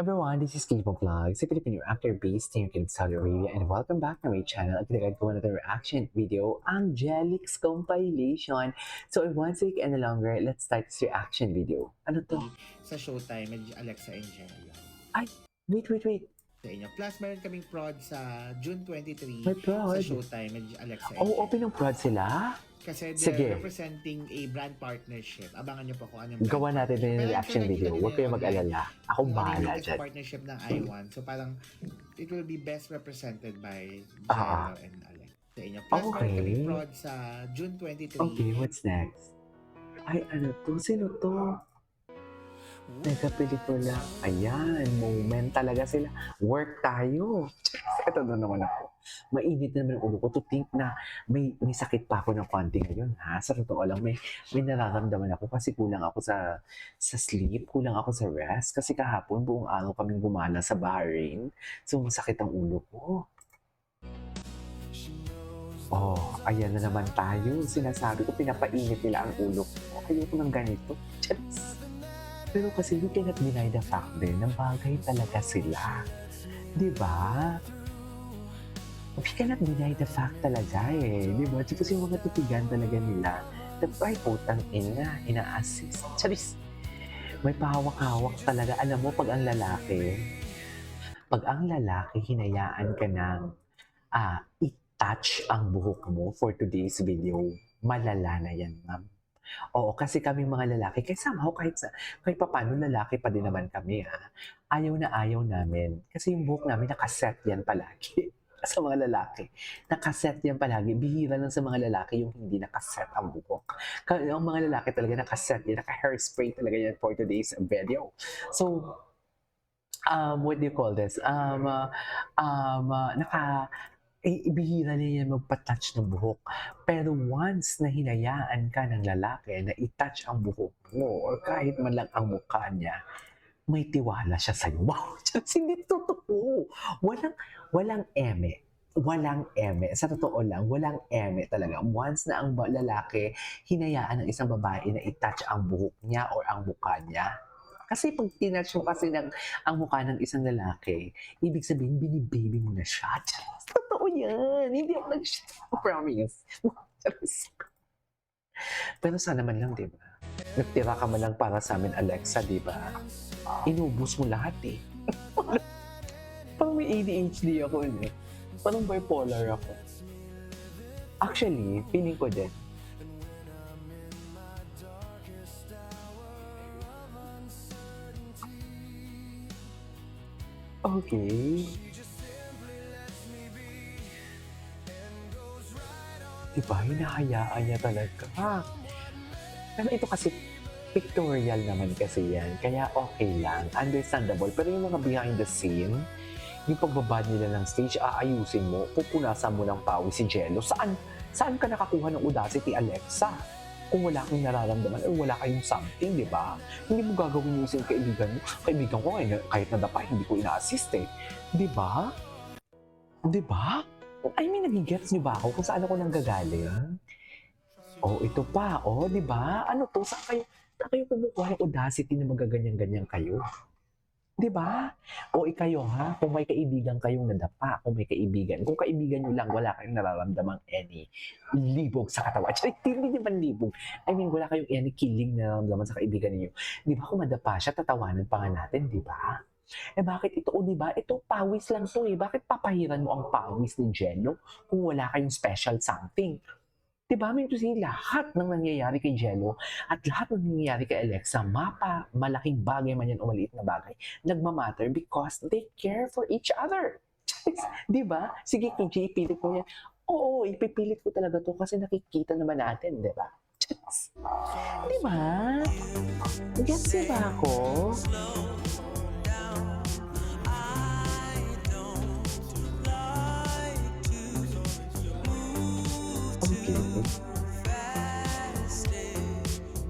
Everyone, this is Kipo Vlogs, a Filipino actor based here in Saudi Arabia, and welcome back to my channel. At tinagad ko another reaction video, ang Jelix compilation. So I won't take any longer, let's start this reaction video. Ano to? Sa Showtime, medyo Alexa and Jello. Ay, wait. Sa inyo. Plus, meron kaming prod sa June 23 May prod? sa Showtime, medyo Alexa and Oh, Jello. open ng prod sila? Kasi Sige. they're representing a brand partnership. Abangan nyo po kung anong brand Gawa natin din yung Pero reaction I'm sure video. nakita Huwag nyo kayong yun mag-alala. Ako online. bahala It's a dyan. partnership ng I1. So parang it will be best represented by Ah. Jello and Alex. Sa inyo. Plus, Okay. meron kaming prod sa June 23. Okay, what's next? Ay, ano to? Sino to? Nagka-pelikula. Ayan, moment talaga sila. Work tayo. Ito na naman ako. Mainit na naman ang ulo ko to think na may sakit pa ako ng konti ngayon, ha? Sa totoo lang, may nararamdaman ako kasi kulang ako sa sleep, kulang ako sa rest. Kasi kahapon, buong araw kaming gumala sa Bahrain. So, masakit ang ulo ko. Oh, ayan na naman tayo. Sinasabi ko, pinapainit nila ang ulo ko. Ayoko ng ganito. Charis. Pero kasi we cannot deny the fact din na bagay talaga sila. Di ba? We cannot deny the fact talaga eh. Di ba? Kasi yung mga titigan talaga nila, ay putang ina-assist. Charis! May pahawak-hawak talaga. Alam mo, pag ang lalaki, hinayaan ka ng i-touch ang buhok mo for today's video, malala na yan, ma'am. Oo, kasi kami mga lalaki, kahit somehow, kahit paano lalaki pa din naman kami, ha. Ayaw na ayaw namin. Kasi yung buhok namin, nakaset yan palagi. Sa mga lalaki. Nakaset yan palagi. Bihira lang sa mga lalaki yung hindi nakaset ang buhok. Ang mga lalaki talaga nakaset yan. Naka-hairspray talaga yan for today's video. So, what do you call this? Bihira na yan magpa-touch ng buhok. Pero once na hinayaan ka ng lalaki na i-touch ang buhok mo or kahit man lang ang mukha niya, may tiwala siya sa'yo. Wow! Hindi totoo. Walang eme. Walang eme. Sa totoo lang, walang eme talaga. Once na ang lalaki hinayaan ng isang babae na i-touch ang buhok niya or ang mukha niya, kasi pag tinouch mo kasi ang mukha ng isang lalaki, ibig sabihin, binibaby mo na siya. Totoo yan. Hindi ako promise. Pero sana man lang, di ba? Nagtira ka man lang para sa amin, Alexa, di ba? Inubos mo lahat eh. Parang may ADHD ako eh. Parang bipolar ako. Actually, feeling ko din. Okay. Diba? Hinahayaan niya talaga. Pero ito kasi, pictorial naman kasi yan. Kaya okay lang. Understandable. Pero yung mga behind the scene, yung pagbaba nila ng stage, aayusin mo, pupunasan mo ng pawis si Jello. Saan ka nakakuha ng audacity, Alexa? Kung wala kang nararamdaman o wala kayong something, di ba? Hindi mo gagawin yung isang kaibigan mo. Kaibigan ko, kahit nadapa, hindi ko ina-assist eh. Di ba? Di ba? I mean, nagigets niyo ba ako kung saan ako nanggagaling? Oh, ito pa. Oh, di ba? Ano to? Saan kayo kumukuha ng audacity na magaganyan-ganyan kayo? Di ba? O ikayo ha, kung may kaibigan kayong nadapa, kung kaibigan nyo lang, wala kayong nararamdamang any libog sa katawan. Hindi naman libog. I mean, wala kayong any killing na nararamdaman sa kaibigan niyo. Di ba kung madapa siya, tatawanan pa nga natin, di ba? Eh bakit ito, o di ba? Ito, pawis lang to eh. Bakit papahiran mo ang pawis ni Jello kung wala kayong special something? Diba, may kasi lahat ng nangyayari kay Jello at lahat ng nangyayari kay Alexa, malaking bagay man yan o maliit na bagay, nagmamatter because they care for each other. Diba? Sige, KJ, ipilit mo yan. Oo, ipipilit ko talaga to kasi nakikita naman natin, diba? Diba? Gets ba ako?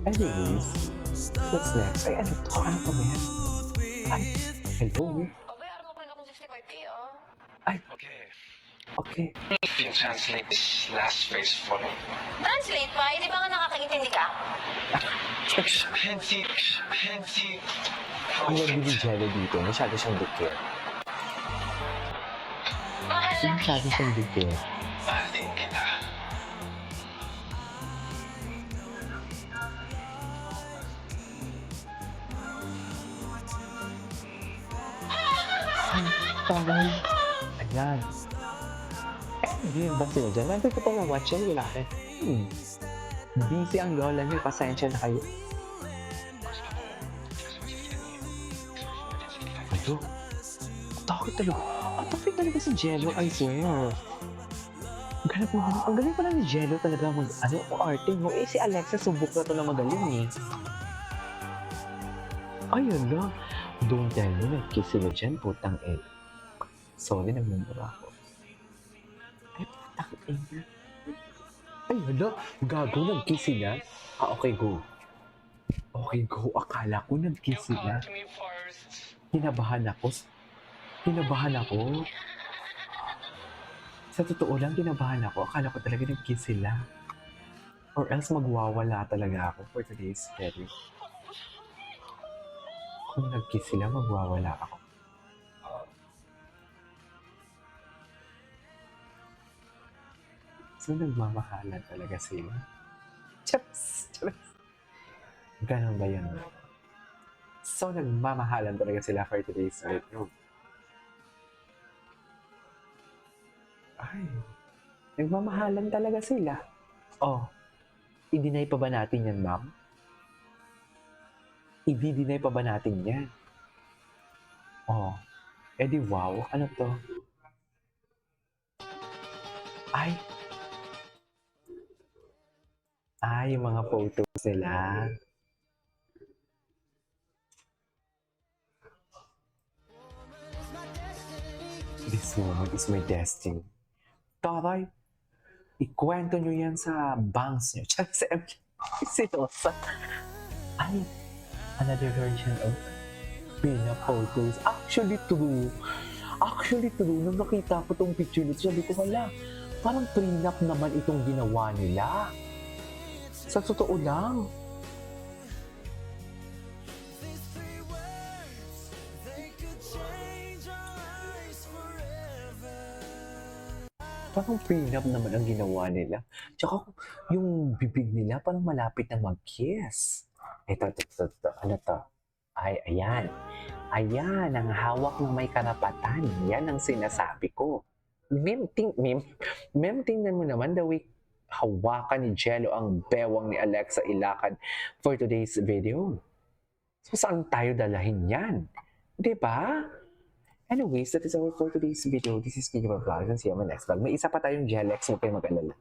Anyways, what's next? Ay, ano to? Ano pa ba yan? Ay, hello? Okay, ano ko na kung 65K, Ay, okay. If you translate this last phrase for me. Translate pa, hindi ba nga nakakaintindi ka? Hensi, Ang ganda ni Jello dito, masyado siyang dikit. Mahal lang Masyado kita. siyang dikit. Mahal din kita. Parang, ayan. Hindi, ba't sila dyan? Nandun ko pa ma-watch yan, wala ka. Busy ang lola niyo, pasensya na kayo. Ayo, takot talaga. Ang takot talaga si Jello, I swear. Ang galing pala ni Jello talaga arte mo. Si Alexa, subok na to na magaling eh. Ayun lang. Don't tell me, nag-kiss sila dyan, putang eh. Sorry, nagmumura ako. Ay, putang eh. Ay, hala, gago, nag-kiss sila. Okay, go. Okay, go. Akala ko nag-kiss You sila. caught me first. Kinabahan ako. Sa totoo lang, kinabahan ako. Akala ko talaga nag-kiss sila. Or else magwawala talaga ako for today's schedule. Kung nag-kiss sila, magwawala ako. So, nagmamahalan talaga sila. Chaps! Chaps! Ganon ba yun? So, nagmamahalan talaga sila for today's video. Ay, nagmamahalan talaga sila. Oh, i-deny pa ba natin yan, ma'am? I-deny pa ba natin yan? Oh, edi wow, ano to? Ay, yung mga photos nila. This moment is my destiny. Taray, ikwento nyo yan sa banks nyo. Tsaka sa MJ. Seryosa. Ay, another version of Pina photos. Actually true. Nung nakita ko tong picture nito, sabi ko, wala, parang prenup naman itong ginawa nila. Sa totoo lang. Parang prenup naman ang ginawa nila. Tsaka yung bibig nila parang malapit na mag-kiss. Ito. Ano to? Ay, ayan. Ayan, ang hawak ng may karapatan. Yan ang sinasabi ko. Mem, tingnan mo naman the way hawakan ni Jello ang bewang ni Alexa Ilacad for today's video. So, saan tayo dalahin yan? Diba? Anyways, that is all for today's video. This is Kiki Vlogs and see you on my next vlog. May isa pa tayong Jellex, huwag kayo mag-alala.